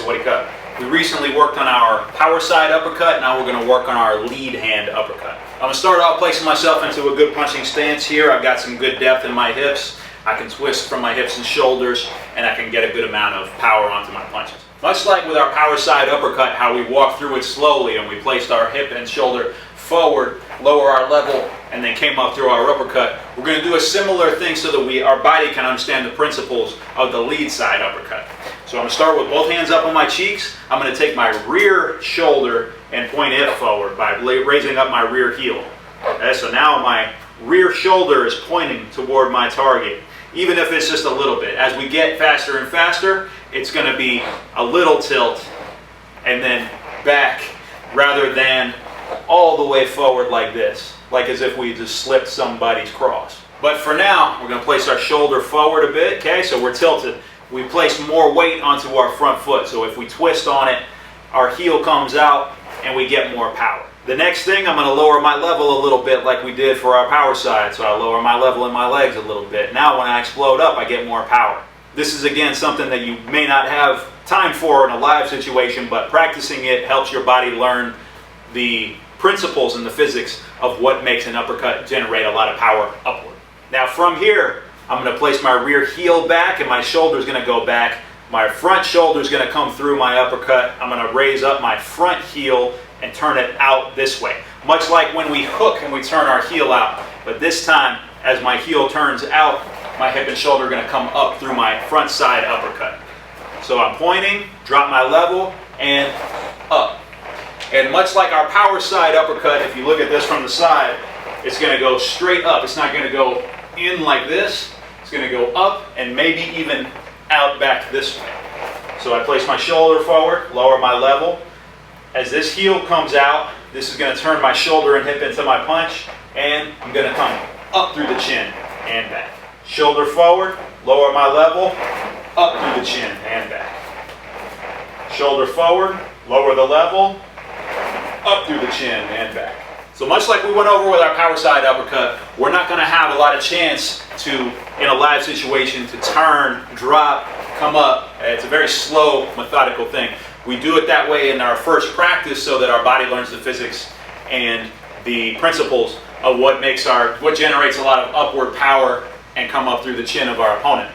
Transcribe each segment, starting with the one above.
Somebody cut. We recently worked on our power side uppercut. Now we're going to work on our lead hand uppercut. I'm going to start off placing myself into a good punching stance here. I've got some good depth in my hips. I can twist from my hips and shoulders, and I can get a good amount of power onto my punches. Much like with our power side uppercut, how we walk through it slowly and we placed our hip and shoulder forward, lower our level, and then came up through our uppercut. We're going to do a similar thing so that our body can understand the principles of the lead side uppercut. So I'm going to start with both hands up on my cheeks. I'm going to take my rear shoulder and point it forward by raising up my rear heel. Okay, so now my rear shoulder is pointing toward my target, even if it's just a little bit. As we get faster and faster, it's going to be a little tilt and then back rather than all the way forward like this, like as if we just slipped somebody's cross. But for now, we're going to place our shoulder forward a bit, okay? So we're tilted. We place more weight onto our front foot, so if we twist on it, our heel comes out and we get more power. The next thing, I'm going to lower my level a little bit like we did for our power side, so I lower my level in my legs a little bit. Now when I explode up, I get more power. This is again something that you may not have time for in a live situation, but practicing it helps your body learn the principles and the physics of what makes an uppercut generate a lot of power upward. Now from here, I'm going to place my rear heel back and my shoulder is going to go back. My front shoulder is going to come through my uppercut. I'm going to raise up my front heel and turn it out this way. Much like when we hook and we turn our heel out. But this time, as my heel turns out, my hip and shoulder are going to come up through my front side uppercut. So I'm pointing, drop my level, and up. And much like our power side uppercut, if you look at this from the side, it's going to go straight up. It's not going to go in like this. It's going to go up and maybe even out back this way. So I place my shoulder forward, lower my level. As this heel comes out, this is going to turn my shoulder and hip into my punch, and I'm going to come up through the chin and back. Shoulder forward, lower my level, up through the chin and back. Shoulder forward, lower the level, up through the chin and back. So much like we went over with our power side uppercut, we're not going to have a lot of chance to, in a live situation, to turn, drop, come up. It's a very slow, methodical thing. We do it that way in our first practice so that our body learns the physics and the principles of what generates a lot of upward power and come up through the chin of our opponent.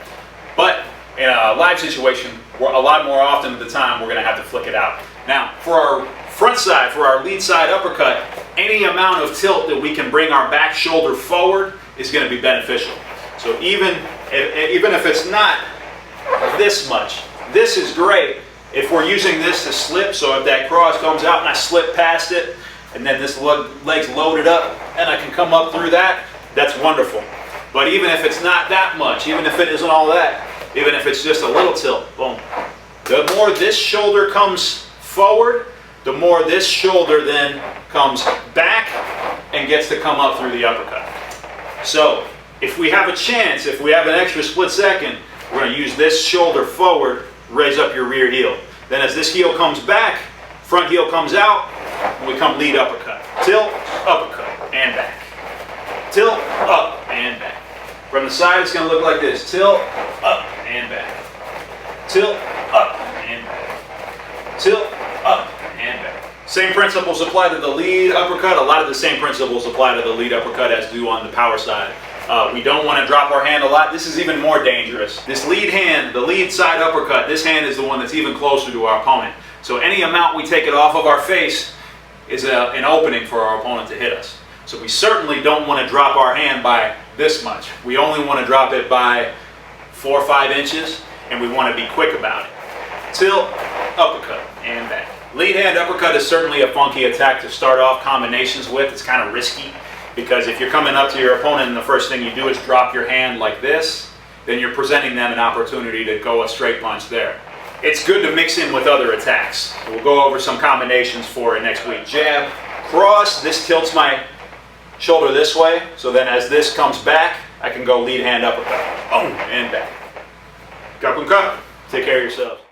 But in a live situation, a lot more often at the time, we're going to have to flick it out. Now, for our front side, for our lead side uppercut, any amount of tilt that we can bring our back shoulder forward is going to be beneficial. So even if it's not this much, this is great if we're using this to slip. So if that cross comes out and I slip past it, and then this leg's loaded up, and I can come up through that, that's wonderful. But even if it's not that much, even if it isn't all that, even if it's just a little tilt, boom. The more this shoulder comes forward, the more this shoulder then comes back and gets to come up through the uppercut. So if we have a chance, if we have an extra split second, we're going to use this shoulder forward, raise up your rear heel. Then as this heel comes back, front heel comes out, and we come lead uppercut. Tilt, uppercut, and back. Tilt, up, and back. From the side, it's going to look like this. Tilt, up, and back. Tilt, up, and back. Tilt, up, and back. Same principles apply to the lead uppercut. A lot of the same principles apply to the lead uppercut as do on the power side. We don't want to drop our hand a lot. This is even more dangerous. This lead hand, the lead side uppercut, this hand is the one that's even closer to our opponent. So any amount we take it off of our face is an opening for our opponent to hit us. So we certainly don't want to drop our hand by this much. We only want to drop it by 4 or 5 inches, and we want to be quick about it. Tilt, uppercut, and back. Lead hand uppercut is certainly a funky attack to start off combinations with. It's kind of risky because if you're coming up to your opponent and the first thing you do is drop your hand like this, then you're presenting them an opportunity to go a straight punch there. It's good to mix in with other attacks. We'll go over some combinations for it next week. Jab, cross, this tilts my shoulder this way, so then as this comes back, I can go lead hand uppercut. Boom, and back. Cut and cut. Take care of yourself.